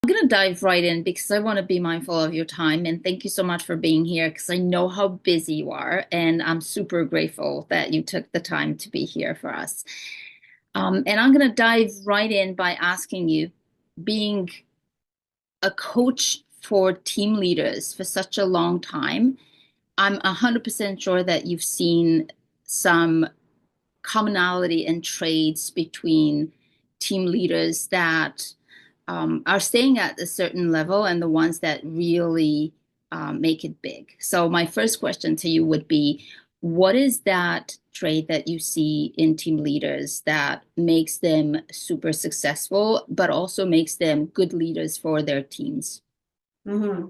I'm going to dive right in because I want to be mindful of your time. And thank you so much for being here because I know how busy you are. And I'm super grateful that you took the time to be here for us. And I'm going to dive right in by asking you, being a coach for team leaders for such a long time, I'm 100% sure that you've seen some commonality and traits between team leaders that are staying at a certain level and the ones that really make it big. So my first question to you would be, what is that trait that you see in team leaders that makes them super successful, but also makes them good leaders for their teams? hmm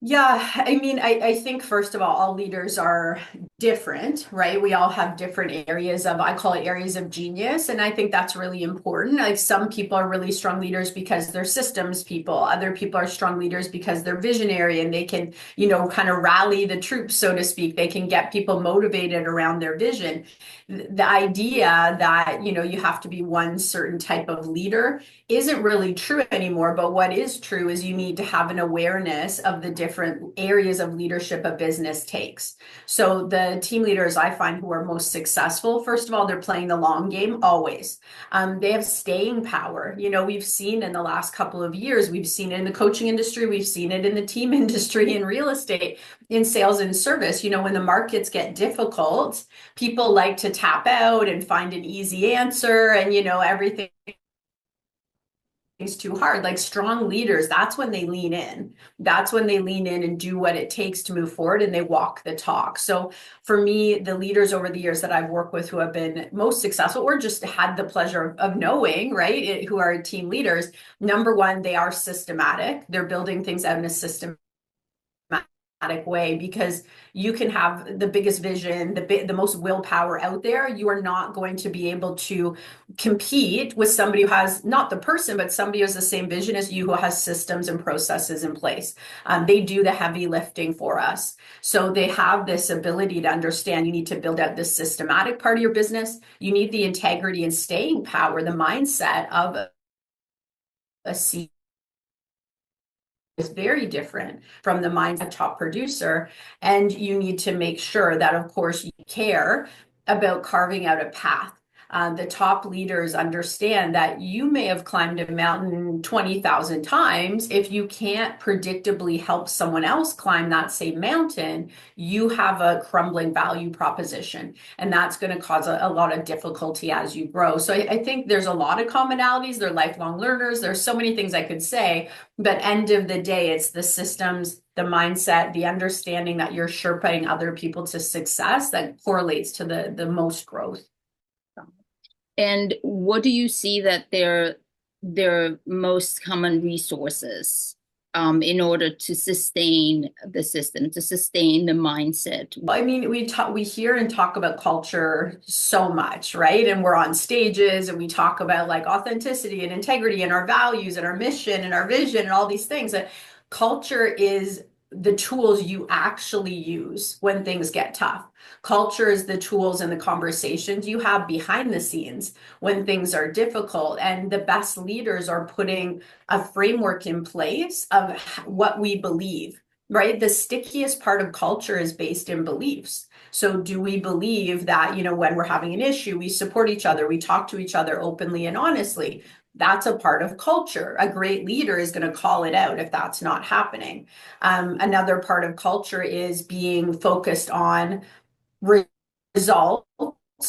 Yeah, I mean, I think first of all leaders are different, right? We all have different areas of, I call it areas of genius. And I think that's really important. Like some people are really strong leaders because they're systems people. Other people are strong leaders because they're visionary and they can, kind of rally the troops, so to speak. They can get people motivated around their vision. The idea that, you have to be one certain type of leader isn't really true anymore. But what is true is you need to have an awareness of the different areas of leadership a business takes. So the team leaders I find who are most successful, first of all, they're playing the long game always. They have staying power. We've seen in the last couple of years, we've seen it in the coaching industry, we've seen it in the team industry, in real estate, in sales and service. When the markets get difficult, people like to tap out and find an easy answer, and everything is too hard. Like strong leaders, that's when they lean in. That's when they lean in and do what it takes to move forward, and they walk the talk. So for me, the leaders over the years that I've worked with who have been most successful or just had the pleasure of knowing, right, who are team leaders, number one, they are systematic. They're building things out in a system way, because you can have the biggest vision, the most willpower out there. You are not going to be able to compete with somebody who has not the person, but somebody who has the same vision as you, who has systems and processes in place. They do the heavy lifting for us. So they have this ability to understand you need to build out this systematic part of your business. You need the integrity and staying power, the mindset of a CEO is very different from the mind of a top producer. And you need to make sure that, of course, you care about carving out a path. The top leaders understand that you may have climbed a mountain 20,000 times. If you can't predictably help someone else climb that same mountain, you have a crumbling value proposition. And that's going to cause a lot of difficulty as you grow. So I think there's a lot of commonalities. They're lifelong learners. There's so many things I could say. But end of the day, it's the systems, the mindset, the understanding that you're sherpaing other people to success that correlates to the most growth. And what do you see that their most common resources in order to sustain the system, to sustain the mindset? I mean, we hear and talk about culture so much, right? And we're on stages and we talk about like authenticity and integrity and our values and our mission and our vision and all these things. That culture is the tools you actually use when things get tough. Culture is the tools and the conversations you have behind the scenes when things are difficult. And the best leaders are putting a framework in place of what we believe, right? The stickiest part of culture is based in beliefs. So do we believe that, when we're having an issue, we support each other, we talk to each other openly and honestly? That's a part of culture. A great leader is going to call it out if that's not happening. Another part of culture is being focused on results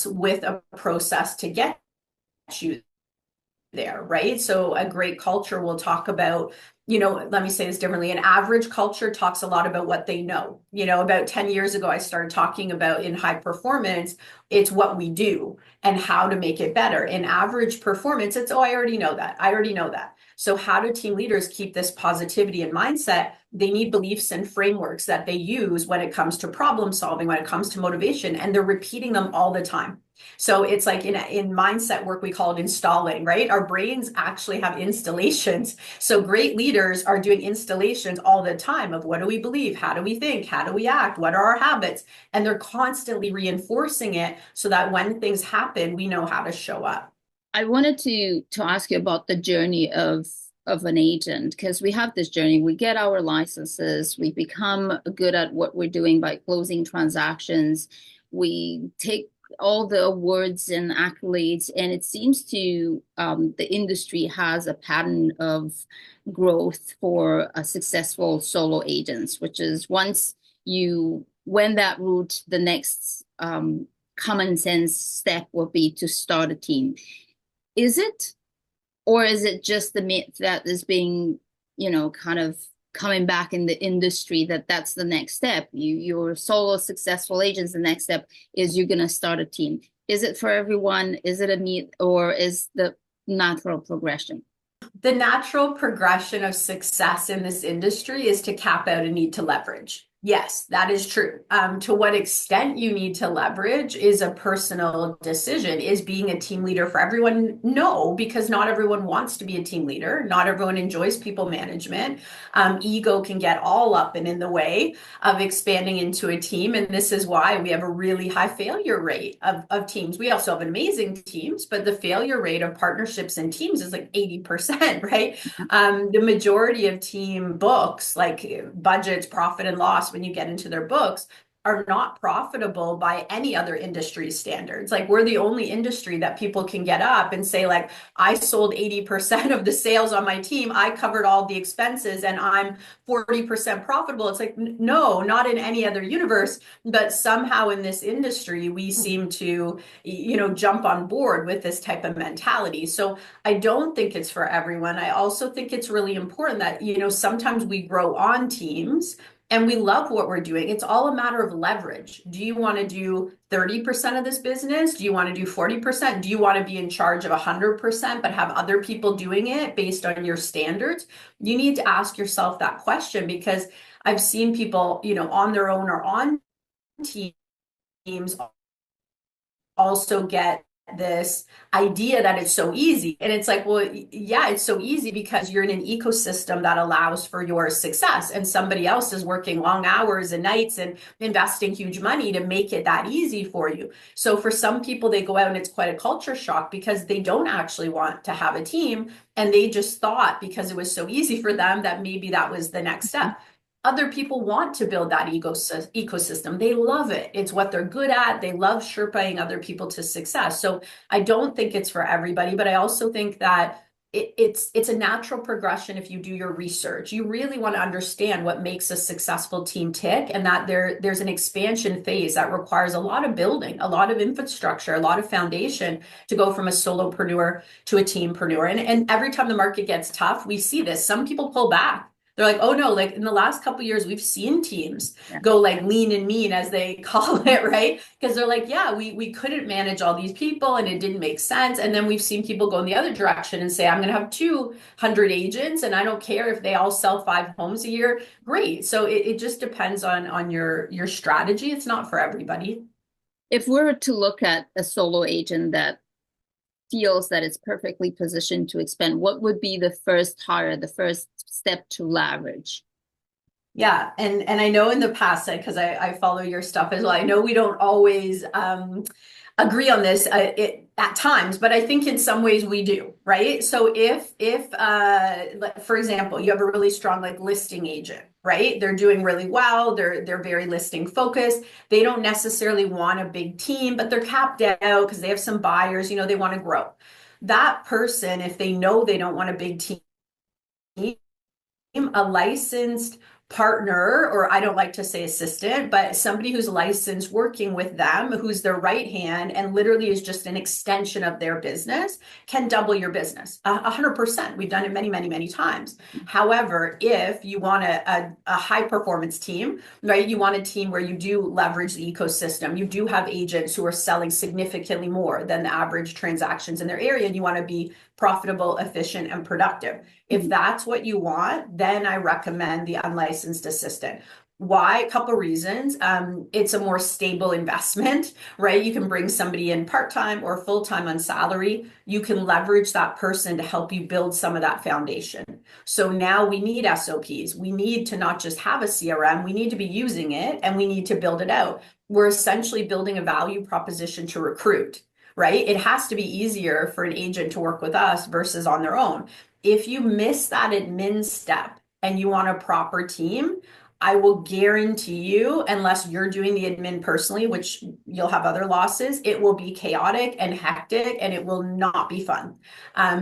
with a process to get you there, right? So a great culture will talk about, let me say this differently. An average culture talks a lot about what they know. About 10 years ago, I started talking about in high performance, it's what we do and how to make it better. In average performance, it's, oh, I already know that. I already know that. So how do team leaders keep this positivity and mindset? They need beliefs and frameworks that they use when it comes to problem solving, when it comes to motivation, and they're repeating them all the time. So it's like in mindset work, we call it installing, right? Our brains actually have installations. So great leaders are doing installations all the time of what do we believe? How do we think? How do we act? What are our habits? And they're constantly reinforcing it so that when things happen, we know how to show up. I wanted to ask you about the journey of of an agent? Because we have this journey, we get our licenses, we become good at what we're doing by closing transactions, we take all the awards and accolades, and it seems to the industry has a pattern of growth for successful solo agents, which is once you went that route, the next common sense step would be to start a team. Is it, or is it just the myth that is being, kind of coming back in the industry that that's the next step? You're solo successful agents. The next step is you're going to start a team. Is it for everyone? Is it a myth, or is the natural progression? The natural progression of success in this industry is to cap out a need to leverage. Yes, that is true. To what extent you need to leverage is a personal decision. Is being a team leader for everyone? No, because not everyone wants to be a team leader. Not everyone enjoys people management. Ego can get all up and in the way of expanding into a team. And this is why we have a really high failure rate of teams. We also have amazing teams, but the failure rate of partnerships and teams is like 80%, right? The majority of team books, like budgets, profit and loss, when you get into their books, are not profitable by any other industry standards. Like, we're the only industry that people can get up and say, like, I sold 80% of the sales on my team, I covered all the expenses, and I'm 40% profitable. It's like, no, not in any other universe. But somehow in this industry, we seem to, jump on board with this type of mentality. So I don't think it's for everyone. I also think it's really important that, sometimes we grow on teams and we love what we're doing. It's all a matter of leverage. Do you want to do 30% of this business? Do you want to do 40%? Do you want to be in charge of 100%, but have other people doing it based on your standards? You need to ask yourself that question, because I've seen people, on their own or on teams also get this idea that it's so easy. And it's like, well, yeah, it's so easy because you're in an ecosystem that allows for your success, and somebody else is working long hours and nights and investing huge money to make it that easy for you. So for some people, they go out and it's quite a culture shock because they don't actually want to have a team, and they just thought because it was so easy for them that maybe that was the next step. Other people want to build that ecosystem. They love it. It's what they're good at. They love sherpaing other people to success. So I don't think it's for everybody, but I also think that it's a natural progression if you do your research. You really want to understand what makes a successful team tick, and that there's an expansion phase that requires a lot of building, a lot of infrastructure, a lot of foundation to go from a solopreneur to a teampreneur. And every time the market gets tough, we see this. Some people pull back. They're like, oh no, like in the last couple of years, we've seen teams go like lean and mean, as they call it, right? Because they're like, yeah, we couldn't manage all these people and it didn't make sense. And then we've seen people go in the other direction and say, I'm going to have 200 agents and I don't care if they all sell 5 homes a year. Great. So it just depends on your strategy. It's not for everybody. If we were to look at a solo agent that feels that it's perfectly positioned to expand, what would be the first hire, the first step to leverage? Yeah, and I know in the past, because I follow your stuff as well, I know we don't always agree on this at times, but I think in some ways we do, right? So if for example, you have a really strong like listing agent, right? They're doing really well. They're very listing focused. They don't necessarily want a big team, but they're capped out because they have some buyers, they want to grow. That person, if they know they don't want a big team, a licensed partner, or I don't like to say assistant, but somebody who's licensed working with them, who's their right hand and literally is just an extension of their business, can double your business 100%. We've done it many, many, many times. However, if you want a high performance team, right, you want a team where you do leverage the ecosystem, you do have agents who are selling significantly more than the average transactions in their area, and you want to be profitable, efficient, and productive. If that's what you want, then I recommend the unlicensed assistant. Why? A couple reasons. It's a more stable investment, right? You can bring somebody in part-time or full-time on salary. You can leverage that person to help you build some of that foundation. So now we need SOPs. We need to not just have a CRM, we need to be using it and we need to build it out. We're essentially building a value proposition to recruit. right? It has to be easier for an agent to work with us versus on their own. If you miss that admin step and you want a proper team, I will guarantee you, unless you're doing the admin personally, which you'll have other losses, it will be chaotic and hectic and it will not be fun.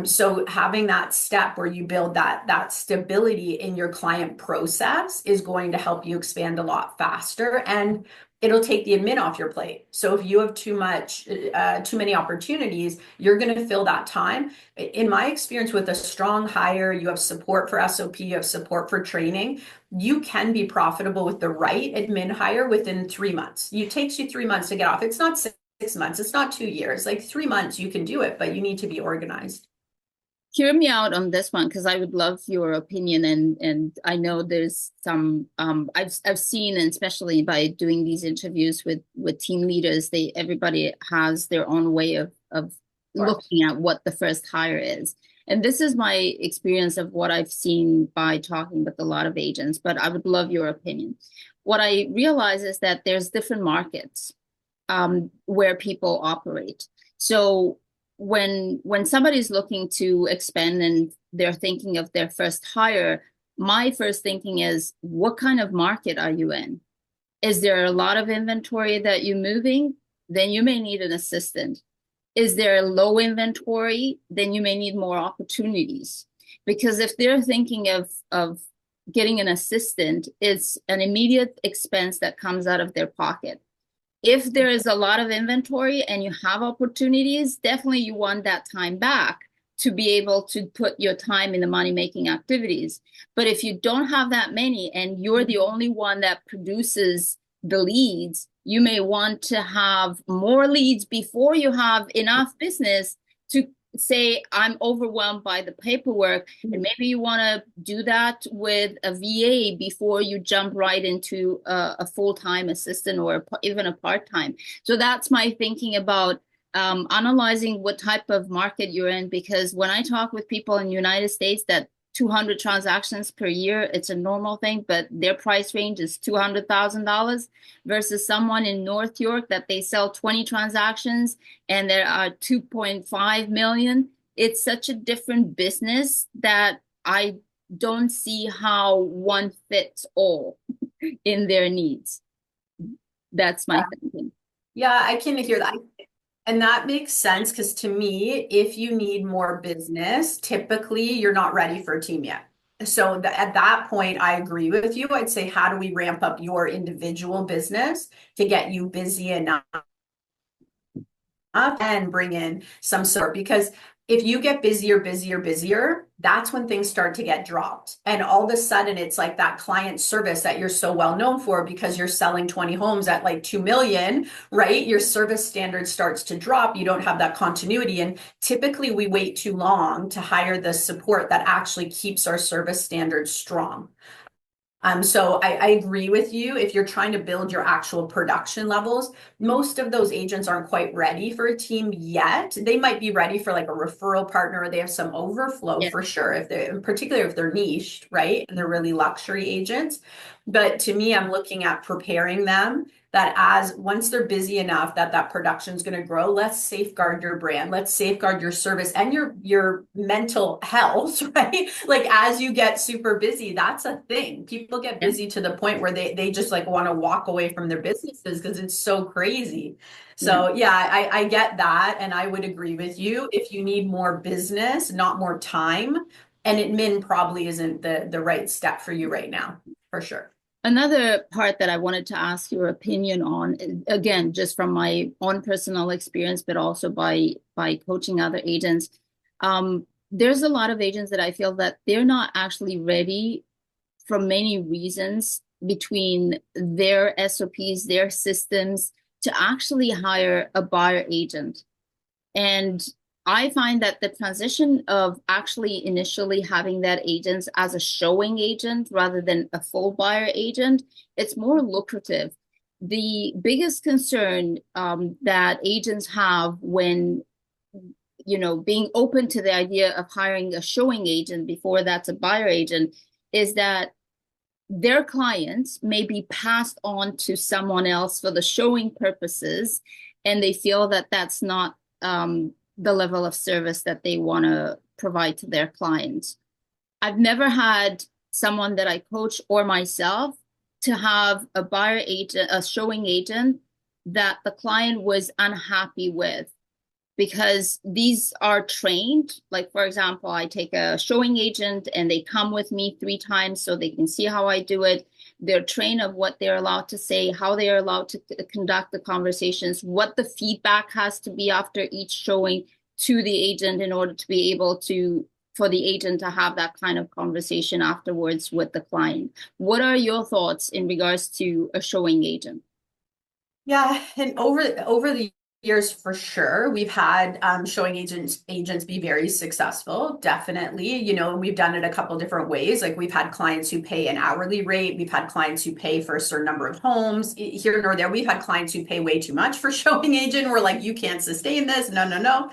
So having that step where you build that stability in your client process is going to help you expand a lot faster, and it'll take the admin off your plate. So if you have too many opportunities, you're going to fill that time. In my experience, with a strong hire, you have support for SOP, you have support for training. You can be profitable with the right admin hire within 3 months. It takes you 3 months to get off. It's not 6 months. It's not 2 years. Like 3 months, you can do it, but you need to be organized. Hear me out on this one because I would love your opinion, and I know there's some I've seen, and especially by doing these interviews with team leaders, everybody has their own way of Of course. looking at what the first hire is. And this is my experience of what I've seen by talking with a lot of agents, but I would love your opinion. What I realize is that there's different markets where people operate. So when somebody's looking to expand and they're thinking of their first hire, my first thinking is, what kind of market are you in? Is there a lot of inventory that you're moving? Then you may need an assistant. Is there low inventory? Then you may need more opportunities. Because if they're thinking of getting an assistant, it's an immediate expense that comes out of their pocket. If there is a lot of inventory and you have opportunities, definitely you want that time back to be able to put your time in the money-making activities. But if you don't have that many and you're the only one that produces the leads, you may want to have more leads before you have enough business to say, I'm overwhelmed by the paperwork. And maybe you want to do that with a VA before you jump right into a full-time assistant or even a part-time. So that's my thinking about analyzing what type of market you're in, because when I talk with people in the United States that 200 transactions per year, it's a normal thing, but their price range is $200,000 versus someone in North York that they sell 20 transactions and there are 2.5 million. It's such a different business that I don't see how one fits all in their needs. That's my thinking. Yeah, I can hear that. And that makes sense because to me, if you need more business, typically you're not ready for a team yet. So at that point, I agree with you. I'd say, how do we ramp up your individual business to get you busy enough and bring in some sort? Because if you get busier, that's when things start to get dropped. And all of a sudden, it's like that client service that you're so well known for because you're selling 20 homes at like 2 million, right? Your service standard starts to drop. You don't have that continuity. And typically, we wait too long to hire the support that actually keeps our service standards strong. So I agree with you. If you're trying to build your actual production levels, most of those agents aren't quite ready for a team yet. They might be ready for like a referral partner, or they have some overflow Yeah. for sure, if they're particularly if they're niched, right? And they're really luxury agents. But to me, I'm looking at preparing them that as once they're busy enough that production is going to grow, let's safeguard your brand, let's safeguard your service and your mental health, right? Like as you get super busy, that's a thing. People get Yeah. busy to the point where they just like want to walk away from their businesses because it's so crazy. Yeah. So yeah, I get that, and I would agree with you. If you need more business, not more time, and admin probably isn't the right step for you right now, for sure. Another part that I wanted to ask your opinion on, again, just from my own personal experience, but also by coaching other agents, there's a lot of agents that I feel that they're not actually ready for many reasons between their SOPs, their systems, to actually hire a buyer agent. And I find that the transition of actually initially having that agent as a showing agent rather than a full buyer agent, it's more lucrative. The biggest concern that agents have when, being open to the idea of hiring a showing agent before that's a buyer agent is that their clients may be passed on to someone else for the showing purposes, and they feel that that's not the level of service that they want to provide to their clients. I've never had someone that I coach or myself to have a buyer agent, a showing agent that the client was unhappy with, because these are trained. Like, for example, I take a showing agent and they come with me 3 times so they can see how I do it. They're trained of what they're allowed to say, how they are allowed to conduct the conversations, what the feedback has to be after each showing to the agent in order to be able to, for the agent to have that kind of conversation afterwards with the client. What are your thoughts in regards to a showing agent? Yeah, and over the years, for sure, we've had showing agents be very successful. Definitely, we've done it a couple different ways. Like we've had clients who pay an hourly rate. We've had clients who pay for a certain number of homes here nor there. We've had clients who pay way too much for showing agent. We're like, you can't sustain this. No, no, no.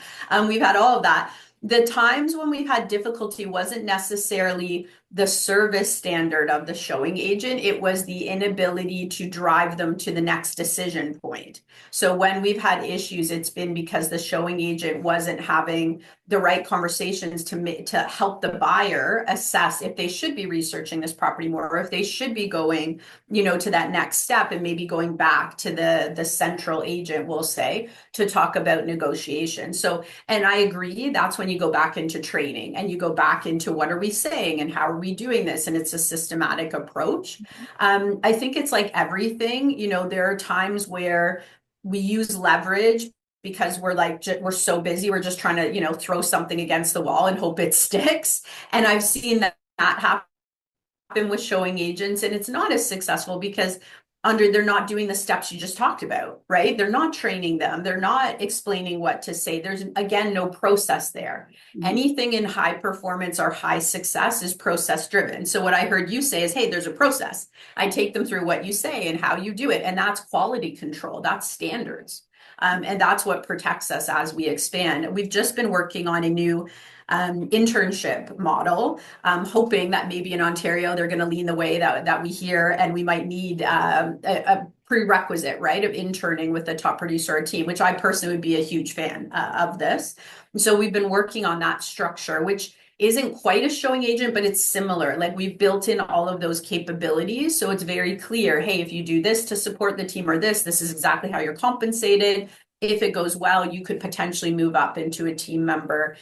We've had all of that. The times when we've had difficulty wasn't necessarily the service standard of the showing agent. It was the inability to drive them to the next decision point. So when we've had issues, it's been because the showing agent wasn't having the right conversations to help the buyer assess if they should be researching this property more, or if they should be going, to that next step and maybe going back to the central agent, we'll say, to talk about negotiation. So, and I agree, that's when you go back into training and you go back into what are we saying and how are we doing this? And it's a systematic approach. I think it's like everything, there are times where we use leverage because we're like, we're so busy. We're just trying to, throw something against the wall and hope it sticks. And I've seen that happen with showing agents, and it's not as successful because they're not doing the steps you just talked about, right? They're not training them. They're not explaining what to say. There's, again, no process there. Mm-hmm. Anything in high performance or high success is process driven. So what I heard you say is, hey, there's a process. I take them through what you say and how you do it. And that's quality control. That's standards. And that's what protects us as we expand. We've just been working on a new internship model, hoping that maybe in Ontario they're going to lean the way that we hear, and we might need a prerequisite, right, of interning with the top producer or team, which I personally would be a huge fan of this. And so we've been working on that structure, which isn't quite a showing agent, but it's similar. Like we've built in all of those capabilities. So it's very clear, hey, if you do this to support the team or this is exactly how you're compensated. If it goes well, you could potentially move up into a team member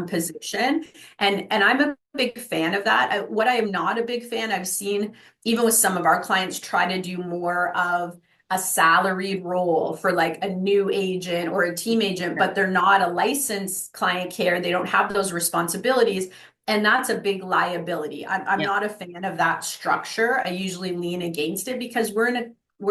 position. And I'm a big fan of that. What I am not a big fan, I've seen even with some of our clients try to do more of a salaried role for like a new agent or a team agent, but they're not a licensed client care. They don't have those responsibilities. And that's a big liability. I'm not a fan of that structure. I usually lean against it because we're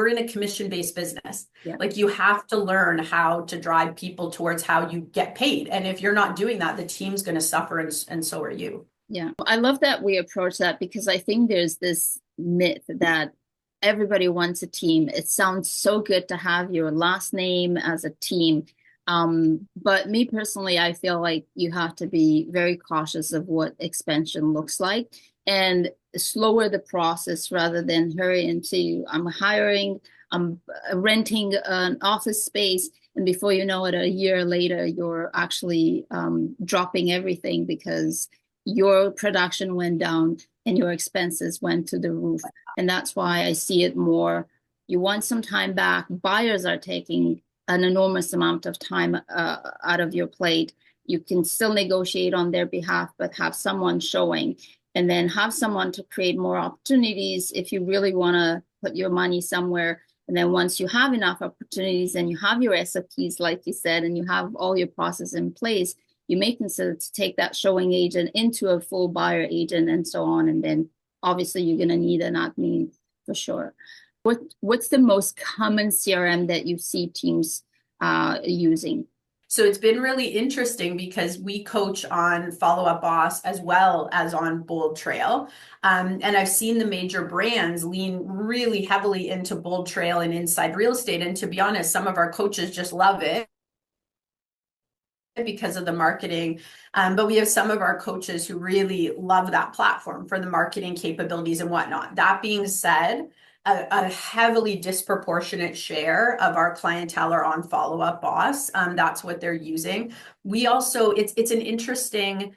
in a commission-based business. Yeah. Like you have to learn how to drive people towards how you get paid. And if you're not doing that, the team's going to suffer, and so are you. Yeah. I love that we approach that, because I think there's this myth that everybody wants a team. It sounds so good to have your last name as a team. But me personally, I feel like you have to be very cautious of what expansion looks like and slower the process rather than hurry into I'm hiring, I'm renting an office space, and before you know it, a year later, you're actually dropping everything because your production went down and your expenses went to the roof. And that's why I see it more. You want some time back. Buyers are taking an enormous amount of time out of your plate. You can still negotiate on their behalf, but have someone showing, and then have someone to create more opportunities if you really want to put your money somewhere. And then once you have enough opportunities and you have your SOPs, like you said, and you have all your process in place, you may consider to take that showing agent into a full buyer agent and so on. And then obviously you're going to need an admin for sure. What's the most common CRM that you see teams using? So it's been really interesting because we coach on Follow Up Boss as well as on Bold Trail. And I've seen the major brands lean really heavily into Bold Trail and Inside Real Estate. And to be honest, some of our coaches just love it because of the marketing. But we have some of our coaches who really love that platform for the marketing capabilities and whatnot. That being said, a heavily disproportionate share of our clientele are on Follow Up Boss. That's what they're using. We also, it's an interesting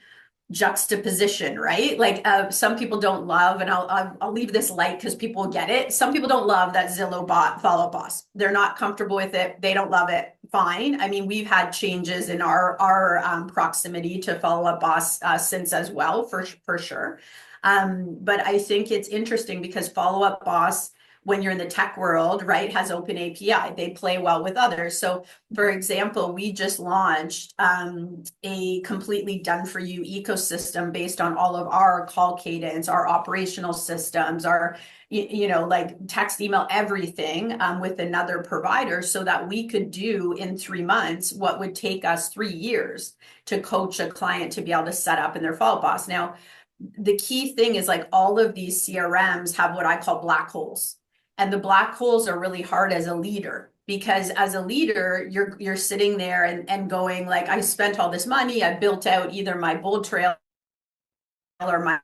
juxtaposition, right? Like some people don't love, and I'll leave this light because people get it. Some people don't love that Zillow bot Follow Up Boss. They're not comfortable with it. They don't love it. Fine. I mean, we've had changes in our proximity to Follow Up Boss since as well, for sure. But I think it's interesting because Follow Up Boss, when you're in the tech world, right, has open API. They play well with others. So for example, we just launched a completely done for you ecosystem based on all of our call cadence, our operational systems, our, like text, email, everything with another provider so that we could do in 3 months what would take us 3 years to coach a client to be able to set up in their Follow Up Boss. Now, the key thing is like all of these CRMs have what I call black holes. And the black holes are really hard as a leader because as a leader, you're sitting there and going like, I spent all this money, I built out either my Bold Trail or my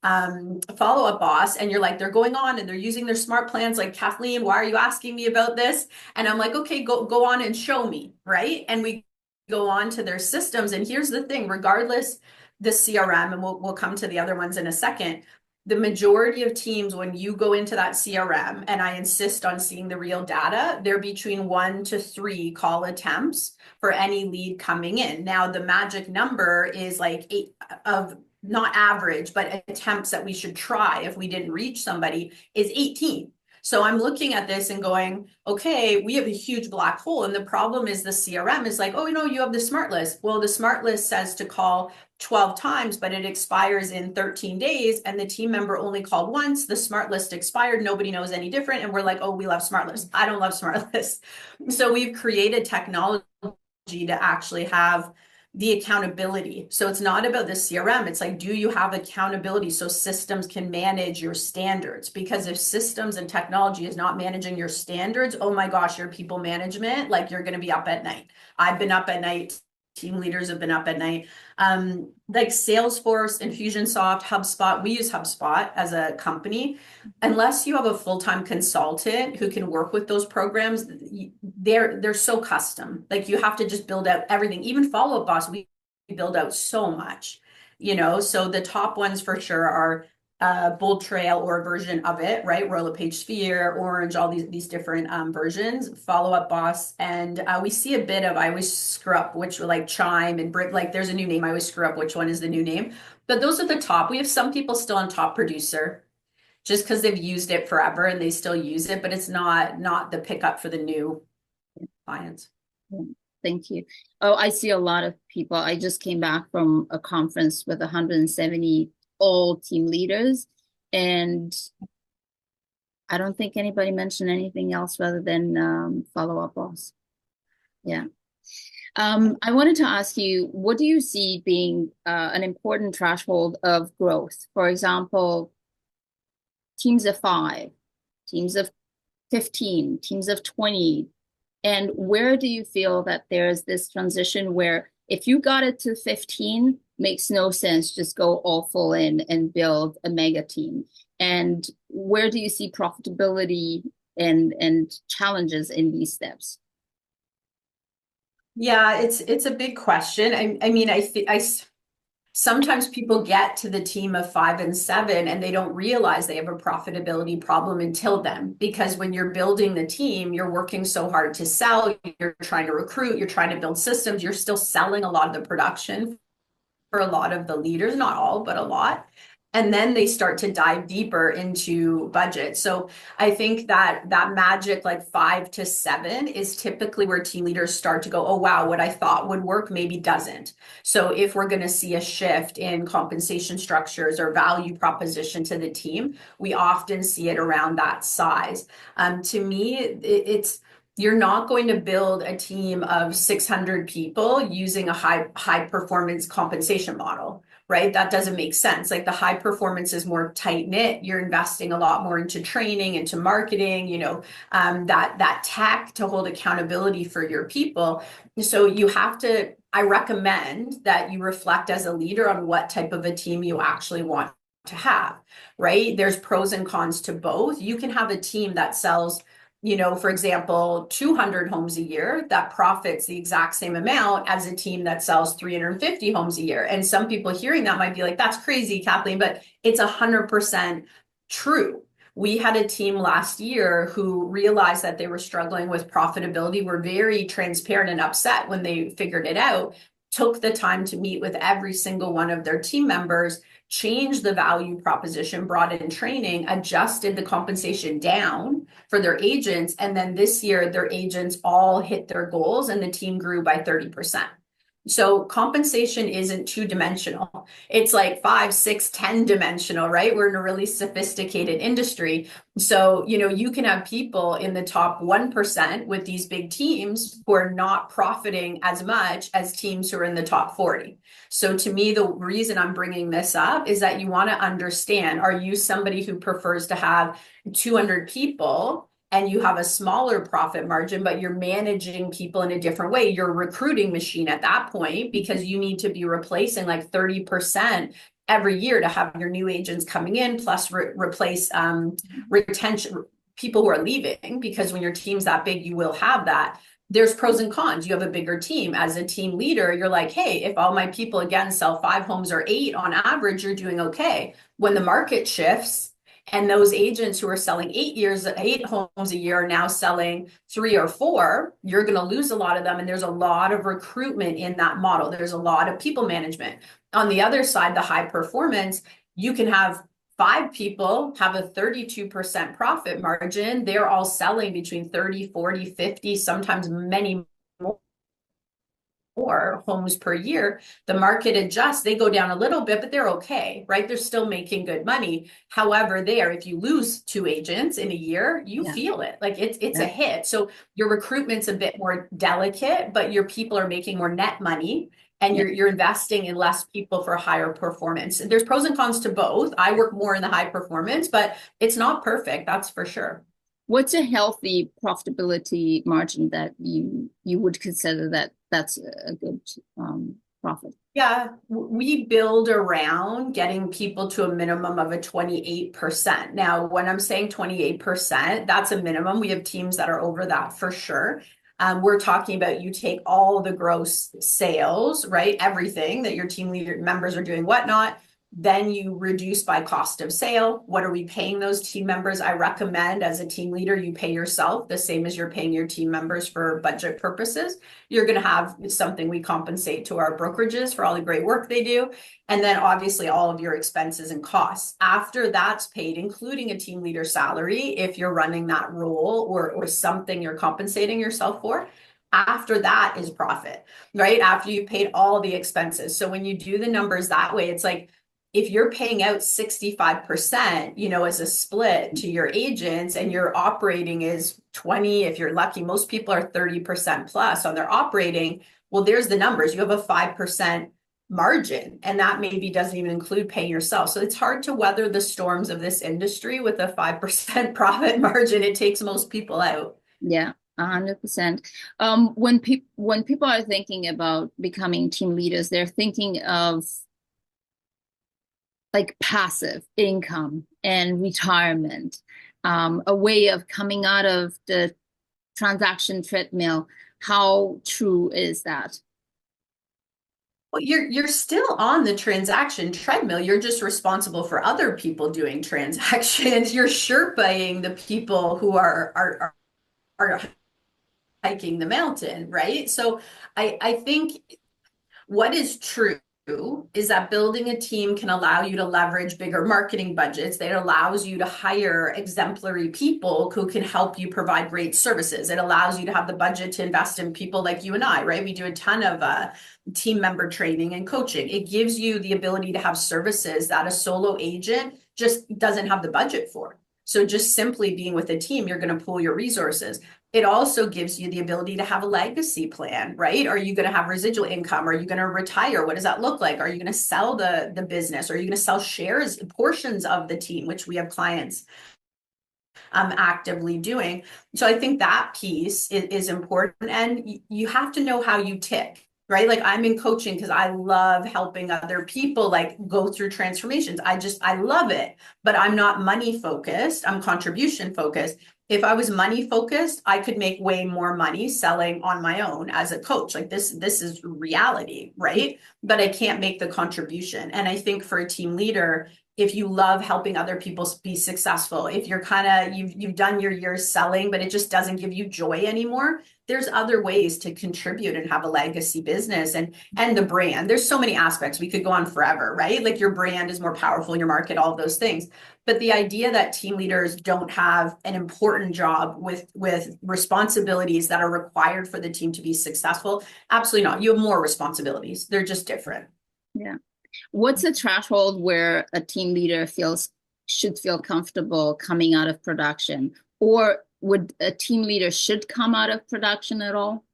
Follow Up Boss, and you're like, they're going on and they're using their smart plans. Like, Kathleen, why are you asking me about this? And I'm like, okay, go on and show me, right? And we go on to their systems. And here's the thing, regardless the CRM, and we'll come to the other ones in a second, the majority of teams, when you go into that CRM, and I insist on seeing the real data, they're between 1 to 3 call attempts for any lead coming in. Now, the magic number is like 8 of not average, but attempts that we should try if we didn't reach somebody is 18. So I'm looking at this and going, okay, we have a huge black hole. And the problem is the CRM is like, oh, you have the smart list. Well, the smart list says to call 12 times, but it expires in 13 days. And the team member only called once. The smart list expired. Nobody knows any different. And we're like, oh, we love smart lists. I don't love smart lists. So we've created technology to actually have the accountability. So it's not about the CRM. It's like, do you have accountability so systems can manage your standards? Because if systems and technology is not managing your standards, oh my gosh, your people management, like you're going to be up at night. I've been up at night. Team leaders have been up at night. Like Salesforce, Infusionsoft, HubSpot, we use HubSpot as a company. Unless you have a full-time consultant who can work with those programs, they're so custom. Like you have to just build out everything. Even Follow Up Boss, we build out so much, so the top ones for sure are Bold Trail or a version of it, right? Royal LePage Sphere, Orange, all these different versions, Follow Up Boss. And we see a bit of, I always screw up, which like Chime and Brit, like there's a new name. I always screw up which one is the new name, but those are the top. We have some people still on Top Producer just because they've used it forever and they still use it, but it's not the pickup for the new clients. Thank you. Oh, I see a lot of people. I just came back from a conference with 170 all team leaders, and I don't think anybody mentioned anything else rather than Follow Up Boss. Yeah. I wanted to ask you, what do you see being an important threshold of growth? For example, teams of 5, teams of 15, teams of 20, and where do you feel that there's this transition where if you got it to 15, makes no sense, just go all full in and build a mega team? And where do you see profitability and challenges in these steps? Yeah, it's a big question. I mean, sometimes people get to the team of 5 and 7 and they don't realize they have a profitability problem until then. Because when you're building the team, you're working so hard to sell, you're trying to recruit, you're trying to build systems, you're still selling a lot of the production for a lot of the leaders, not all, but a lot. And then they start to dive deeper into budget. So I think that magic like 5 to 7 is typically where team leaders start to go, oh, wow, what I thought would work maybe doesn't. So if we're going to see a shift in compensation structures or value proposition to the team, we often see it around that size. To me, it's you're not going to build a team of 600 people using a high performance compensation model, right? That doesn't make sense. Like the high performance is more tight knit. You're investing a lot more into training, into marketing, that tech to hold accountability for your people. So you have I recommend that you reflect as a leader on what type of a team you actually want to have, right? There's pros and cons to both. You can have a team that sells, for example, 200 homes a year that profits the exact same amount as a team that sells 350 homes a year. And some people hearing that might be like, that's crazy, Kathleen, but it's 100% true. We had a team last year who realized that they were struggling with profitability, were very transparent and upset when they figured it out, took the time to meet with every single one of their team members, changed the value proposition, brought in training, adjusted the compensation down for their agents. And then this year, their agents all hit their goals and the team grew by 30%. So compensation isn't two-dimensional. It's like 5, 6, 10-dimensional, right? We're in a really sophisticated industry. So, you can have people in the top 1% with these big teams who are not profiting as much as teams who are in the top 40. So to me, the reason I'm bringing this up is that you want to understand, are you somebody who prefers to have 200 people and you have a smaller profit margin, but you're managing people in a different way? You're a recruiting machine at that point because you need to be replacing like 30% every year to have your new agents coming in, plus replace retention, people who are leaving, because when your team's that big, you will have that. There's pros and cons. You have a bigger team. As a team leader, you're like, hey, if all my people again sell 5 homes or 8 on average, you're doing okay. When the market shifts, and those agents who are selling 8 homes a year are now selling 3 or 4, you're going to lose a lot of them. And there's a lot of recruitment in that model. There's a lot of people management. On the other side, the high performance, you can have 5 people have a 32% profit margin. They're all selling between 30, 40, 50, sometimes many more homes per year. The market adjusts, they go down a little bit, but they're okay, right? They're still making good money. However, if you lose 2 agents in a year, you feel it. Like it's a hit. So your recruitment's a bit more delicate, but your people are making more net money and you're investing in less people for higher performance. There's pros and cons to both. I work more in the high performance, but it's not perfect, that's for sure. What's a healthy profitability margin that you would consider that's a good profit? Yeah, we build around getting people to a minimum of a 28%. Now, when I'm saying 28%, that's a minimum. We have teams that are over that for sure. We're talking about you take all the gross sales, right? Everything that your team leader members are doing, whatnot. Then you reduce by cost of sale. What are we paying those team members? I recommend as a team leader, you pay yourself the same as you're paying your team members for budget purposes. You're going to have something we compensate to our brokerages for all the great work they do. And then obviously all of your expenses and costs. After that's paid, including a team leader salary, if you're running that role or something you're compensating yourself for, after that is profit, right? After you've paid all the expenses. So when you do the numbers that way, it's like, if you're paying out 65%, as a split to your agents and your operating is 20, if you're lucky, most people are 30% plus on their operating. Well, there's the numbers. You have a 5% margin, and that maybe doesn't even include paying yourself. So it's hard to weather the storms of this industry with a 5% profit margin. It takes most people out. Yeah, 100%. When people are thinking about becoming team leaders, they're thinking of like passive income and retirement, a way of coming out of the transaction treadmill. How true is that? Well, you're still on the transaction treadmill. You're just responsible for other people doing transactions. You're Sherpaing the people who are hiking the mountain, right? So I think what is true is that building a team can allow you to leverage bigger marketing budgets. That allows you to hire exemplary people who can help you provide great services. It allows you to have the budget to invest in people like you and I, right? We do a ton of team member training and coaching. It gives you the ability to have services that a solo agent just doesn't have the budget for. So just simply being with a team, you're going to pool your resources. It also gives you the ability to have a legacy plan, right? Are you going to have residual income? Are you going to retire? What does that look like? Are you going to sell the business? Are you going to sell shares, portions of the team, which we have clients actively doing? So I think that piece is important, and you have to know how you tick. right? Like I'm in coaching because I love helping other people like go through transformations. I love it, but I'm not money focused. I'm contribution focused. If I was money focused, I could make way more money selling on my own as a coach. Like this is reality, right? But I can't make the contribution. And I think for a team leader, if you love helping other people be successful, if you're kind of you've done your years selling, but it just doesn't give you joy anymore, there's other ways to contribute and have a legacy business and the brand. There's so many aspects. We could go on forever, right? Like your brand is more powerful in your market, all of those things. But the idea that team leaders don't have an important job with responsibilities that are required for the team to be successful, absolutely not. You have more responsibilities. They're just different. Yeah. What's the threshold where a team leader should feel comfortable coming out of production? Or would a team leader should come out of production at all?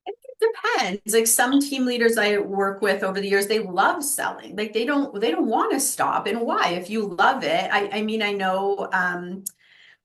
It depends. Like some team leaders I work with over the years, they love selling. Like they don't want to stop. And why? If you love it, I mean, I know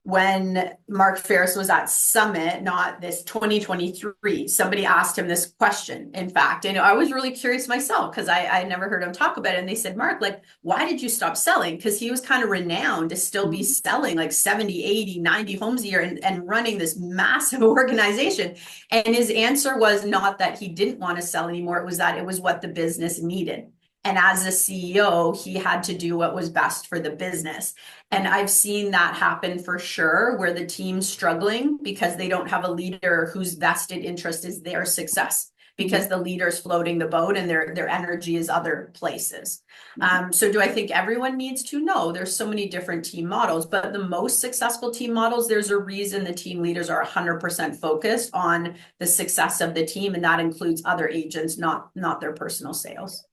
when Mark Ferris was at Summit, not this 2023, somebody asked him this question. In fact, and I was really curious myself because I never heard him talk about it. And they said, Mark, like, why did you stop selling? Because he was kind of renowned to still be selling like 70, 80, 90 homes a year and running this massive organization. And his answer was not that he didn't want to sell anymore. It was that it was what the business needed. And as a CEO, he had to do what was best for the business. And I've seen that happen for sure, where the team's struggling because they don't have a leader whose vested interest is their success, because the leader's floating the boat and their energy is other places. So do I think everyone needs to? No, there's so many different team models, but the most successful team models, there's a reason the team leaders are 100% focused on the success of the team. And that includes other agents, not their personal sales.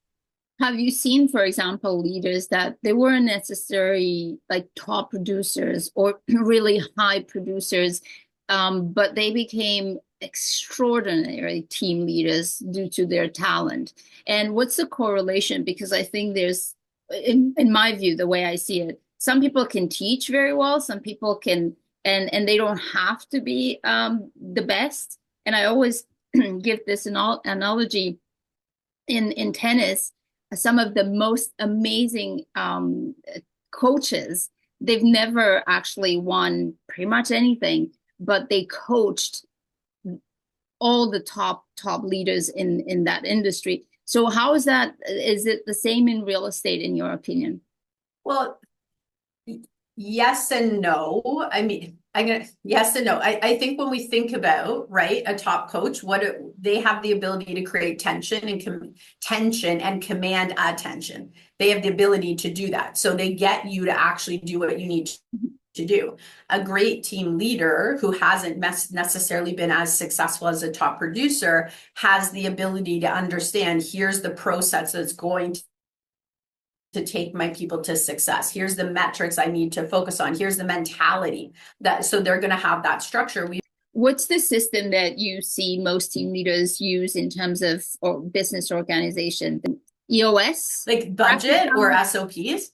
Have you seen, for example, leaders that they weren't necessarily like top producers or really high producers, but they became extraordinary team leaders due to their talent? And what's the correlation? Because I think there's, in my view, the way I see it, some people can teach very well, some people can, and they don't have to be the best. And I always give this analogy in tennis. Some of the most amazing coaches, they've never actually won pretty much anything, but they coached all the top leaders in that industry. So how is that? Is it the same in real estate, in your opinion? Well, yes and no. I mean, yes and no. I think when we think about, right, a top coach, they have the ability to create tension and command attention. They have the ability to do that. So they get you to actually do what you need to do. A great team leader who hasn't necessarily been as successful as a top producer has the ability to understand, here's the process that's going to take my people to success. Here's the metrics I need to focus on. Here's the mentality so they're going to have that structure. What's the system that you see most team leaders use in terms of or business organization? EOS? Like budget or SOPs?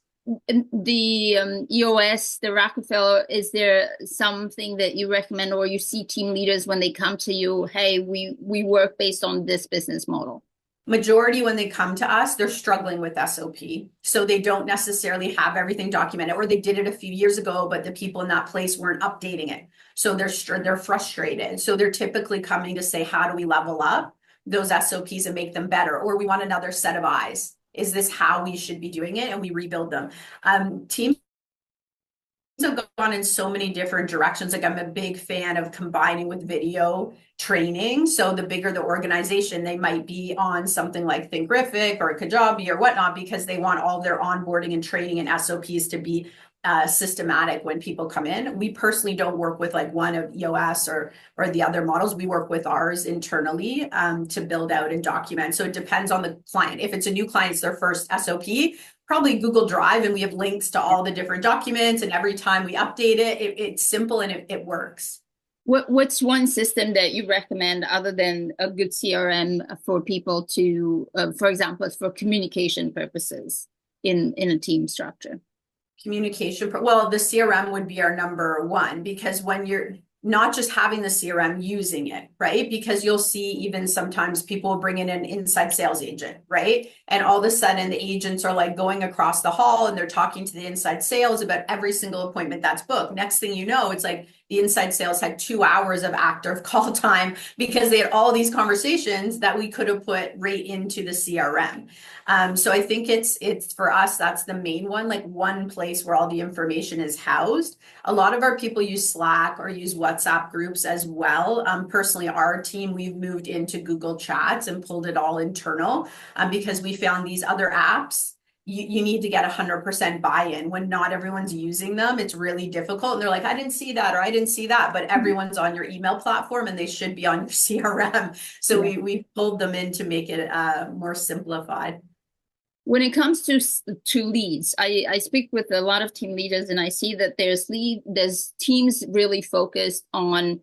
The EOS, the Rockefeller, is there something that you recommend, or you see team leaders when they come to you, hey, we work based on this business model? Majority when they come to us, they're struggling with SOP. So they don't necessarily have everything documented, or they did it a few years ago, but the people in that place weren't updating it. So they're frustrated. So they're typically coming to say, how do we level up those SOPs and make them better? Or we want another set of eyes. Is this how we should be doing it? And we rebuild them. Teams have gone in so many different directions. Like I'm a big fan of combining with video training. So the bigger the organization, they might be on something like Thinkific or Kajabi or whatnot, because they want all their onboarding and training and SOPs to be systematic when people come in. We personally don't work with like one of EOS or the other models. We work with ours internally to build out and document. So it depends on the client. If it's a new client, it's their first SOP, probably Google Drive, and we have links to all the different documents. And every time we update it, it's simple and it works. What's one system that you recommend other than a good CRM for people to, for example, for communication purposes in a team structure? Communication. Well, the CRM would be our number one, because when not just having the CRM, using it, right? Because you'll see even sometimes people bring in an inside sales agent, right? And all of a sudden the agents are like going across the hall and they're talking to the inside sales about every single appointment that's booked. Next thing you know, it's like the inside sales had 2 hours of active call time because they had all these conversations that we could have put right into the CRM. So I think it's for us, that's the main one, like one place where all the information is housed. A lot of our people use Slack or use WhatsApp groups as well. Personally, our team, we've moved into Google Chats and pulled it all internal because we found these other apps. You need to get 100% buy-in. When not everyone's using them, it's really difficult. And they're like, I didn't see that, or I didn't see that, but everyone's on your email platform and they should be on your CRM. So Yeah. we pulled them in to make it more simplified. When it comes to leads, I speak with a lot of team leaders and I see that there's teams really focused on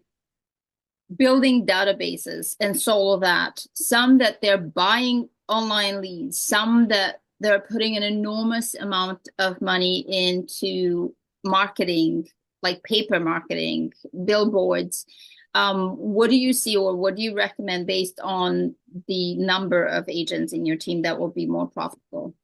building databases and so all that. Some that they're buying online leads, some that they're putting an enormous amount of money into marketing, like paper marketing, billboards. What do you see or what do you recommend based on the number of agents in your team that will be more profitable?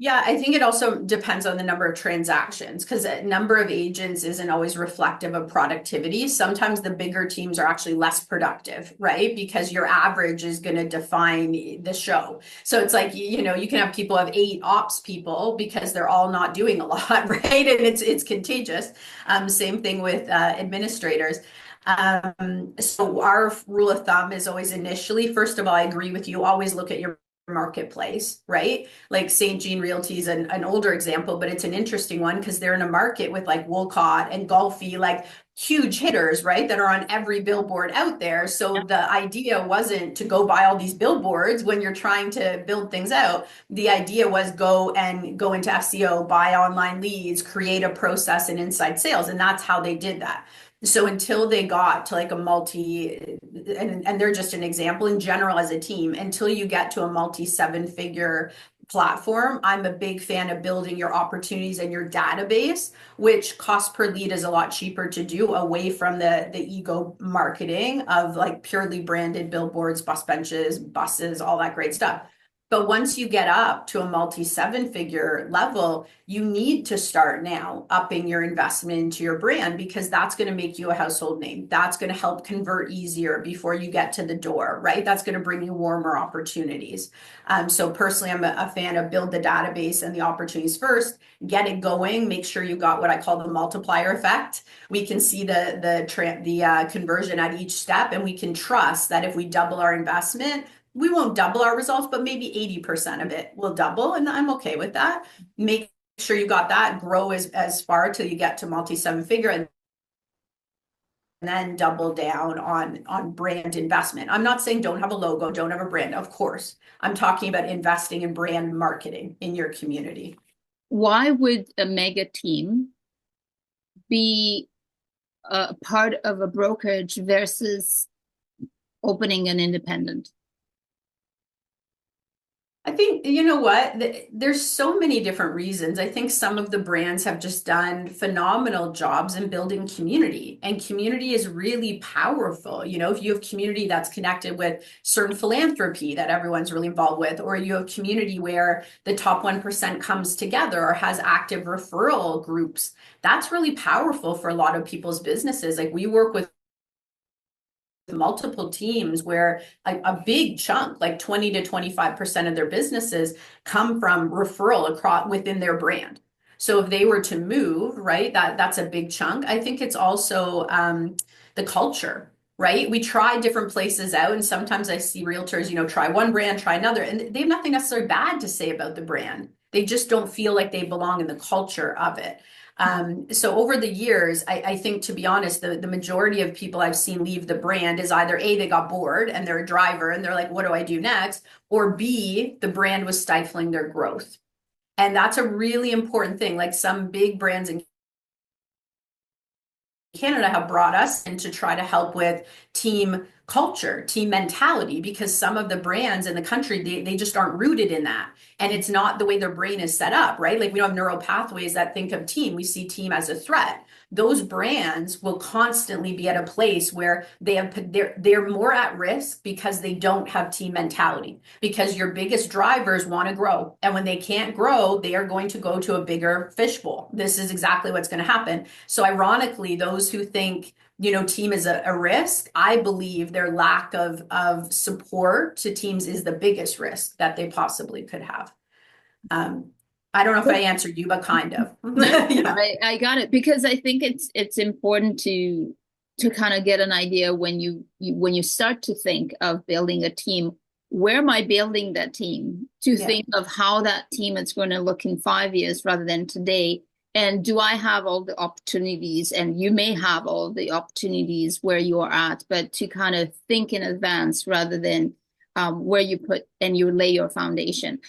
Yeah, I think it also depends on the number of transactions because a number of agents isn't always reflective of productivity. Sometimes the bigger teams are actually less productive, right? Because your average is going to define the show. So it's like, you can have people have 8 ops people because they're all not doing a lot, right? And it's contagious. Same thing with administrators. So our rule of thumb is always initially, first of all, I agree with you, always look at your marketplace, right? Like St. Jean Realty is an older example, but it's an interesting one because they're in a market with like Wolcott and Golfy, like huge hitters, right? That are on every billboard out there. So the idea wasn't to go buy all these billboards when you're trying to build things out. The idea was go into SEO, buy online leads, create a process and inside sales. And that's how they did that. So until they got to like a and they're just an example in general as a team, until you get to a multi 7-figure platform, I'm a big fan of building your opportunities and your database, which cost per lead is a lot cheaper to do away from the ego marketing of like purely branded billboards, bus benches, buses, all that great stuff. But once you get up to a multi 7-figure level, you need to start now upping your investment into your brand because that's going to make you a household name. That's going to help convert easier before you get to the door, right? That's going to bring you warmer opportunities. So personally, I'm a fan of build the database and the opportunities first, get it going, make sure you got what I call the multiplier effect. We can see the conversion at each step, and we can trust that if we double our investment, we won't double our results, but maybe 80% of it will double. And I'm okay with that. Make sure you got that, grow as far till you get to multi 7-figure and then double down on brand investment. I'm not saying don't have a logo, don't have a brand, of course. I'm talking about investing in brand marketing in your community. Why would a mega team be a part of a brokerage versus opening an independent? I think, you know what? There's so many different reasons. I think some of the brands have just done phenomenal jobs in building community, and community is really powerful. If you have community that's connected with certain philanthropy that everyone's really involved with, or you have community where the top 1% comes together or has active referral groups, that's really powerful for a lot of people's businesses. Like we work with multiple teams where a big chunk, like 20 to 25% of their businesses come from referral across within their brand. So if they were to move, right, that's a big chunk. I think it's also the culture, right? We try different places out, and sometimes I see realtors, try one brand, try another, and they have nothing necessarily bad to say about the brand. They just don't feel like they belong in the culture of it. So over the years, I think, to be honest, the majority of people I've seen leave the brand is either A, they got bored and they're a driver and they're like, what do I do next? Or B, the brand was stifling their growth. And that's a really important thing. Like some big brands in Canada have brought us in to try to help with team culture, team mentality, because some of the brands in the country, they just aren't rooted in that. And it's not the way their brain is set up, right? Like we don't have neural pathways that think of team. We see team as a threat. those brands will constantly be at a place where they're more at risk because they don't have team mentality, because your biggest drivers want to grow, and when they can't grow, they are going to go to a bigger fishbowl. This is exactly what's going to happen. So ironically, those who think, team is a risk, I believe their lack of support to teams is the biggest risk that they possibly could have. I don't know if I answered you, but kind of. No, Yeah. I got it because I think it's important to kind of get an idea when when you start to think of building a team, where am I building that team? To Yeah. think of how that team is going to look in 5 years rather than today. And do I have all the opportunities? And you may have all the opportunities where you are at, but to kind of think in advance rather than where you put and you lay your foundation.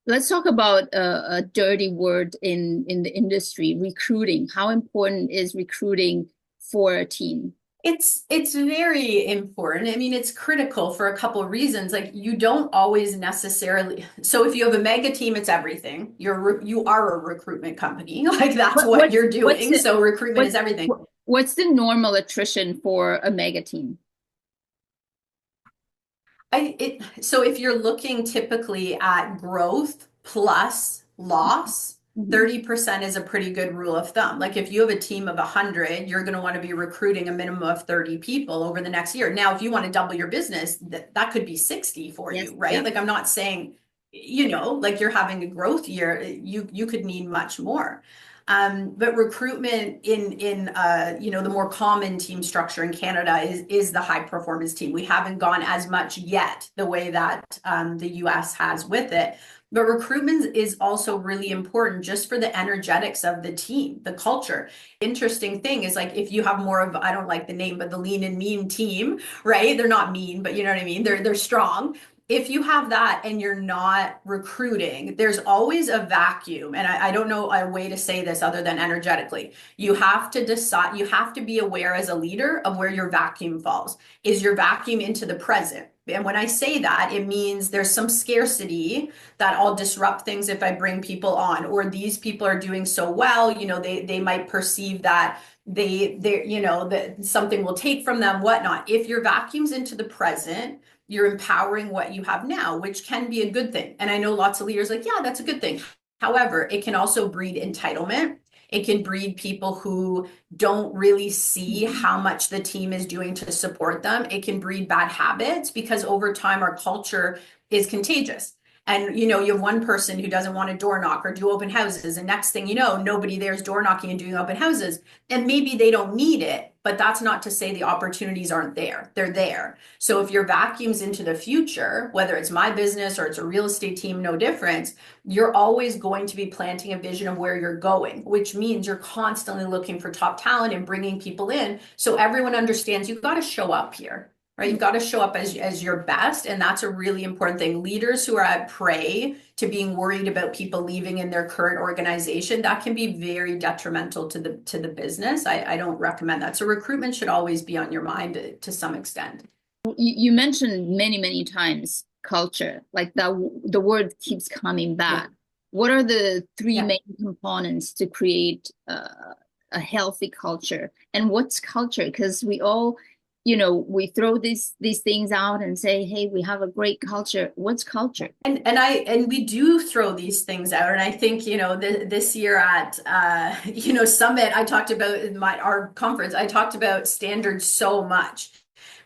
Let's talk about a dirty word in the industry, recruiting. How important is recruiting for a team? It's very important. I mean, it's critical for a couple of reasons. Like you don't always necessarily. So if you have a mega team, it's everything. You are a recruitment company. Like that's What, what what's you're what's doing. the So recruitment what is everything. what's the normal attrition for a mega team? So if you're looking typically at growth plus loss, Mhm. 30% is a pretty good rule of thumb. Like if you have a team of 100, you're going to want to be recruiting a minimum of 30 people over the next year. Now, if you want to double your business, that could be 60 for Yes, you, right? yeah. Like I'm not saying, like you're having a growth year, you could need much more. But recruitment in the more common team structure in Canada is the high performance team. We haven't gone as much yet the way that the US has with it. But recruitment is also really important just for the energetics of the team, the culture. Interesting thing is like if you have more of, I don't like the name, but the lean and mean team, right? They're not mean, but you know what I mean? They're strong. If you have that and you're not recruiting, there's always a vacuum. And I don't know a way to say this other than energetically. You have to decide, you have to be aware as a leader of where your vacuum falls. Is your vacuum into the present? And when I say that, it means there's some scarcity that I'll disrupt things if I bring people on, or these people are doing so well, they might perceive that that something will take from them, whatnot. If your vacuum's into the present, you're empowering what you have now, which can be a good thing. And I know lots of leaders like, yeah, that's a good thing. However, it can also breed entitlement. It can breed people who don't really see how much the team is doing to support them. It can breed bad habits because over time our culture is contagious. And you have one person who doesn't want to door knock or do open houses, and next thing you know, nobody there's door knocking and doing open houses. And maybe they don't need it, but that's not to say the opportunities aren't there. They're there. So if your vacuum's into the future, whether it's my business or it's a real estate team, no difference, you're always going to be planting a vision of where you're going, which means you're constantly looking for top talent and bringing people in. So everyone understands you've got to show up here, right? You've got to show up as your best. And that's a really important thing. Leaders who are at prey to being worried about people leaving in their current organization, that can be very detrimental to the business. I don't recommend that. So recruitment should always be on your mind to some extent. You mentioned many, many times culture, like that the word keeps coming Yeah. back. What are the three Yeah. main components to create a healthy culture? And what's culture? Because we all, we throw these things out and say, hey, we have a great culture. What's culture? And we do throw these things out, and I think this year at summit, I talked about in our conference, I talked about standards so much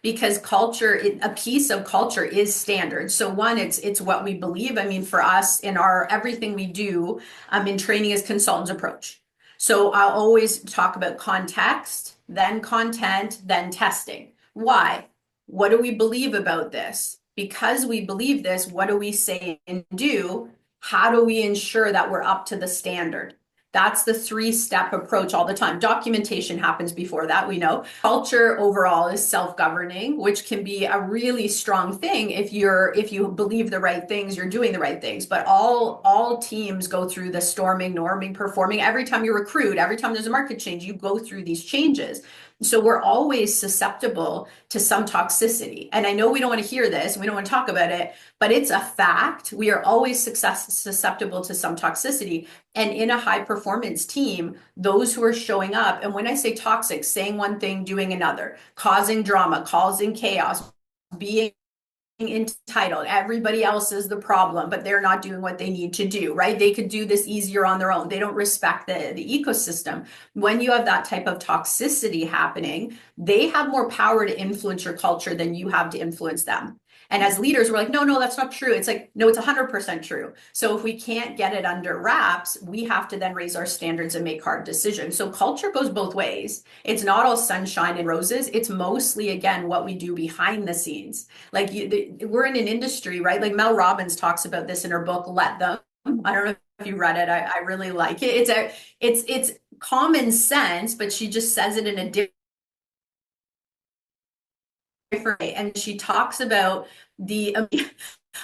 because culture, a piece of culture is standard. So one, it's what we believe. I mean, for us in our everything we do, in training is consultants approach. So I'll always talk about context, then content, then testing. Why? What do we believe about this? Because we believe this, what do we say and do? How do we ensure that we're up to the standard? That's the three-step approach all the time. Documentation happens before that, we know. Culture overall is self-governing, which can be a really strong thing if you believe the right things, you're doing the right things. But all teams go through the storming, norming, performing. Every time you recruit, every time there's a market change, you go through these changes. So we're always susceptible to some toxicity. And I know we don't want to hear this, we don't want to talk about it, but it's a fact. We are always susceptible to some toxicity. And in a high performance team, those who are showing up, and when I say toxic, saying one thing, doing another, causing drama, causing chaos, being entitled. Everybody else is the problem, but they're not doing what they need to do, right? They could do this easier on their own. They don't respect the ecosystem. When you have that type of toxicity happening, they have more power to influence your culture than you have to influence them. And as leaders, we're like, no, no, that's not true. It's like, no, it's 100% true. So if we can't get it under wraps, we have to then raise our standards and make hard decisions. So culture goes both ways. It's not all sunshine and roses. It's mostly, again, what we do behind the scenes. Like we're in an industry, right? Like Mel Robbins talks about this in her book, Let Them. I don't know if you read it. I really like it. It's common sense, but she just says it in a different way. And she talks about the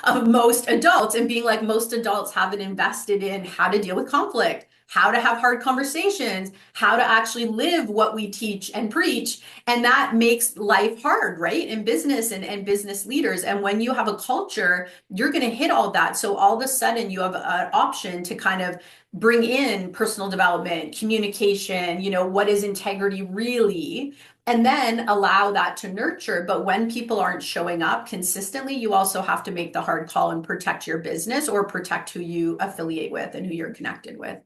of most adults and being like most adults haven't invested in how to deal with conflict, how to have hard conversations, how to actually live what we teach and preach. And that makes life hard, right? In business and business leaders. And when you have a culture, you're going to hit all that. So all of a sudden you have an option to kind of bring in personal development, communication, what is integrity really? And then allow that to nurture. But when people aren't showing up consistently, you also have to make the hard call and protect your business or protect who you affiliate with and who you're connected with.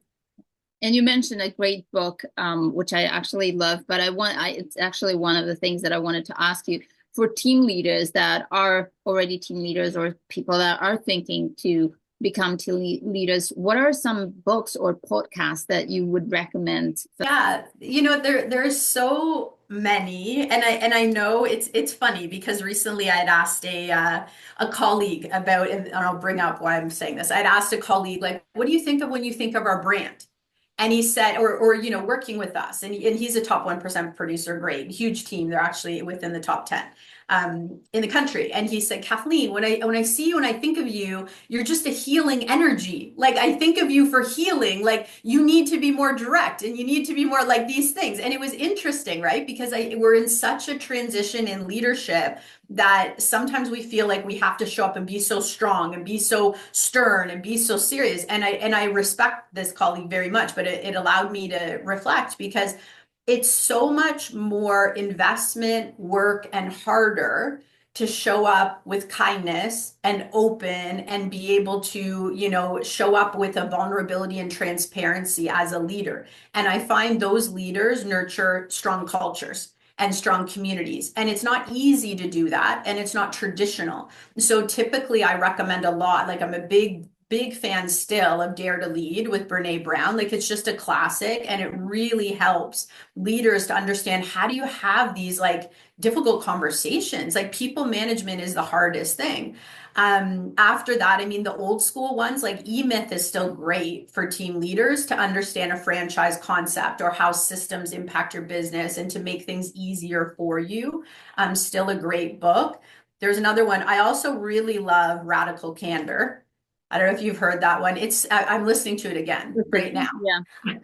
And you mentioned a great book, which I actually love, but it's actually one of the things that I wanted to ask you for team leaders that are already team leaders or people that are thinking to become team leaders. What are some books or podcasts that you would recommend? Yeah, there's so many, and I know it's funny because recently I'd asked a colleague about, and I'll bring up why I'm saying this. I'd asked a colleague like, what do you think of when you think of our brand? And he said, or working with us, and he's a top 1% producer, great, huge team. They're actually within the top 10 in the country. And he said, Kathleen, when I see you and I think of you, you're just a healing energy. Like I think of you for healing. Like you need to be more direct and you need to be more like these things. And it was interesting, right? Because we're in such a transition in leadership that sometimes we feel like we have to show up and be so strong and be so stern and be so serious. And I respect this colleague very much, but it allowed me to reflect because it's so much more investment, work, and harder to show up with kindness and open and be able to, show up with a vulnerability and transparency as a leader. And I find those leaders nurture strong cultures and strong communities. And it's not easy to do that, and it's not traditional. So typically I recommend a lot. Like I'm a big fan still of Dare to Lead with Brene Brown. Like it's just a classic and it really helps leaders to understand how do you have these like difficult conversations. Like people management is the hardest thing. After that, I mean, the old school ones like E-Myth is still great for team leaders to understand a franchise concept or how systems impact your business and to make things easier for you. Still a great book. There's another one. I also really love Radical Candor. I don't know if you've heard that one. I'm listening to it again right now. Yeah.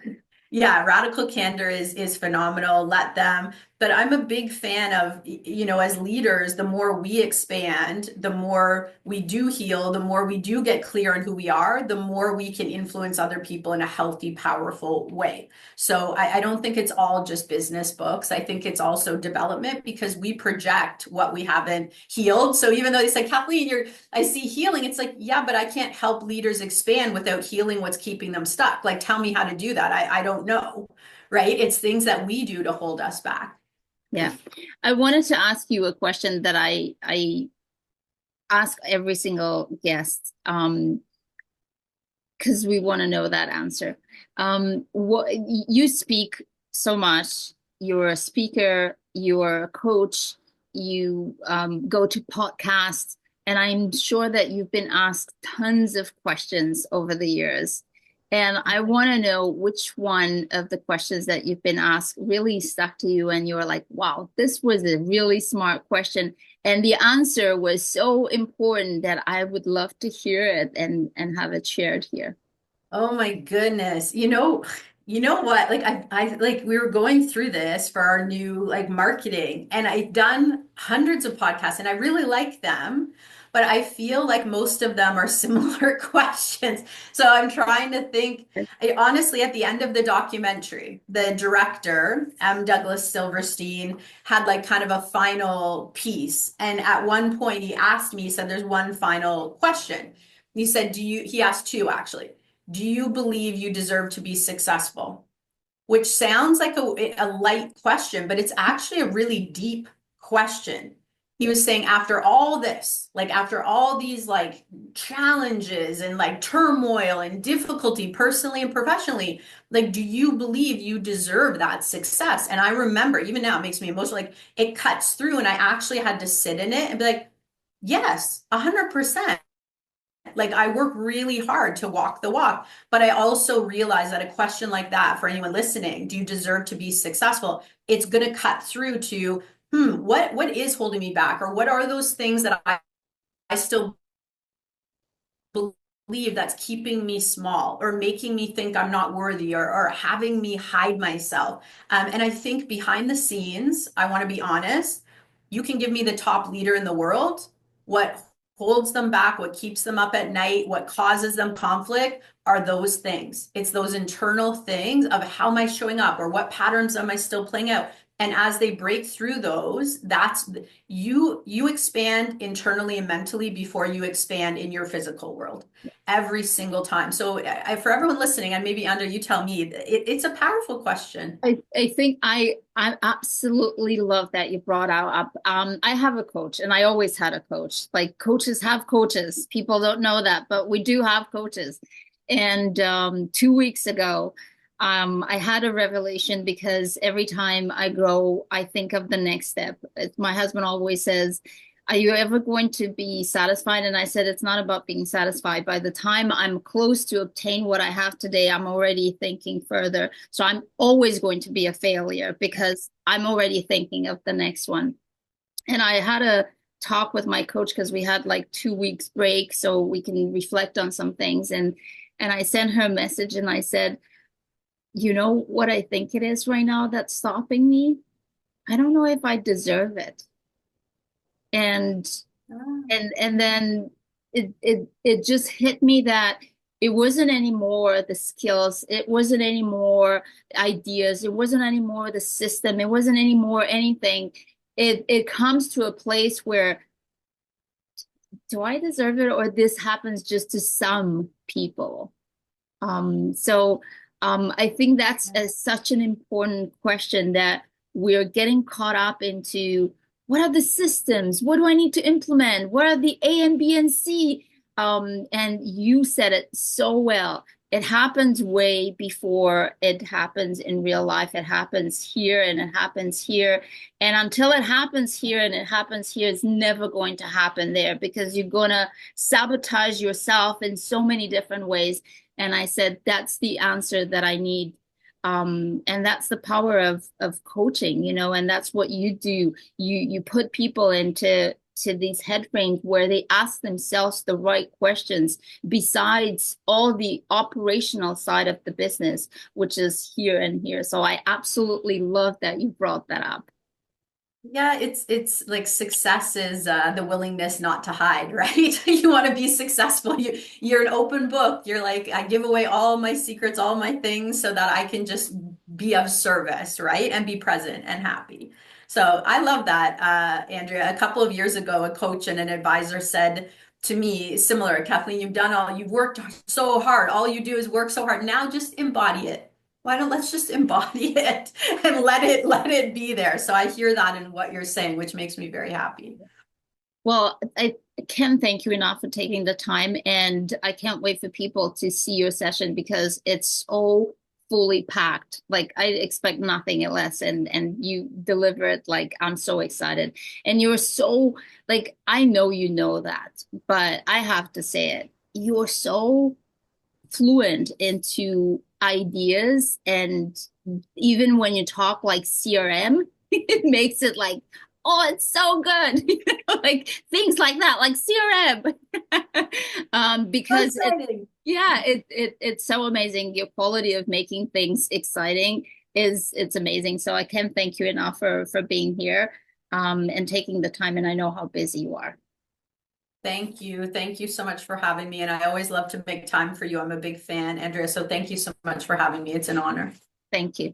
Yeah, Radical Candor is phenomenal. Let them. But I'm a big fan of, as leaders, the more we expand, the more we do heal, the more we do get clear on who we are, the more we can influence other people in a healthy, powerful way. So I don't think it's all just business books. I think it's also development because we project what we haven't healed. So even though they say, Kathleen, I see healing, it's like, yeah, but I can't help leaders expand without healing what's keeping them stuck. Like, tell me how to do that. I don't know, right? It's things that we do to hold us back. Yeah. I wanted to ask you a question that I ask every single guest, because we want to know that answer. What you speak so much, you're a speaker, you're a coach, you go to podcasts, and I'm sure that you've been asked tons of questions over the years. And I want to know which one of the questions that you've been asked really stuck to you, and you were like, wow, this was a really smart question. And the answer was so important that I would love to hear it and have it shared here. Oh my goodness. You know what? Like I like we were going through this for our new like marketing, and I've done hundreds of podcasts, and I really like them, but I feel like most of them are similar questions. So I'm trying to think. Honestly, at the end of the documentary, the director, Douglas Silverstein, had like kind of a final piece, and at one point he asked me, he said, "There's one final question." He said, "Do you?" He asked two actually. Do you believe you deserve to be successful? Which sounds like a light question, but it's actually a really deep question. He was saying after all this, like after all these like challenges and like turmoil and difficulty personally and professionally, like do you believe you deserve that success? And I remember even now it makes me emotional, like it cuts through and I actually had to sit in it and be like, yes, 100%. Like I work really hard to walk the walk, but I also realize that a question like that for anyone listening, do you deserve to be successful? It's going to cut through to, what is holding me back, or what are those things that I still believe that's keeping me small or making me think I'm not worthy, or having me hide myself. And I think behind the scenes, I want to be honest, you can give me the top leader in the world. What holds them back, what keeps them up at night, what causes them conflict are those things. It's those internal things of how am I showing up, or what patterns am I still playing out? And as they break through those, that's you expand internally and mentally before you expand in your physical world every single time. So for everyone listening, and maybe Under, you tell me, it's a powerful question. I think I absolutely love that you brought out up. I have a coach, and I always had a coach. Like coaches have coaches. People don't know that, but we do have coaches. And 2 weeks ago, I had a revelation because every time I grow, I think of the next step. My husband always says, are you ever going to be satisfied? And I said, it's not about being satisfied. By the time I'm close to obtain what I have today, I'm already thinking further. So I'm always going to be a failure because I'm already thinking of the next one. And I had a talk with my coach because we had like 2 weeks break so we can reflect on some things. And I sent her a message and I said, you know what I think it is right now that's stopping me? I don't know if I deserve it. And Ah. and then it just hit me that it wasn't anymore the skills, it wasn't anymore ideas, it wasn't anymore the system, it wasn't anymore anything. It comes to a place where do I deserve it, or this happens just to some people? I think that's such an important question that we're getting caught up into. What are the systems? What do I need to implement? What are the A and B and C? And you said it so well. It happens way before it happens in real life. It happens here and it happens here. And until it happens here and it happens here, it's never going to happen there because you're going to sabotage yourself in so many different ways. And I said, that's the answer that I need. And that's the power of coaching, and that's what you do. You put people into these head frames where they ask themselves the right questions besides all the operational side of the business, which is here and here. So I absolutely love that you brought that up. Yeah, it's like success is the willingness not to hide, right? You want to be successful. You're an open book. You're like, I give away all my secrets, all my things, so that I can just be of service, right? And be present and happy. So I love that, Andrea. A couple of years ago, a coach and an advisor said to me, similar, Kathleen, you've worked so hard. All you do is work so hard. Now just embody it. Why don't let's just embody it and let it be there. So I hear that in what you're saying, which makes me very happy. Well, I can't thank you enough for taking the time, and I can't wait for people to see your session because it's so fully packed. Like I expect nothing less, and you deliver it like I'm so excited. And you're so like I know you know that, but I have to say it. You're so fluent into ideas, and even when you talk like CRM, it makes it like, oh, it's so good. Like things like that, like CRM. So Because exciting. Yeah, it's so amazing. Your quality of making things exciting it's amazing. So I can't thank you enough for being here and taking the time. And I know how busy you are. Thank you. Thank you so much for having me. And I always love to make time for you. I'm a big fan, Andrea. So thank you so much for having me. It's an honor. Thank you.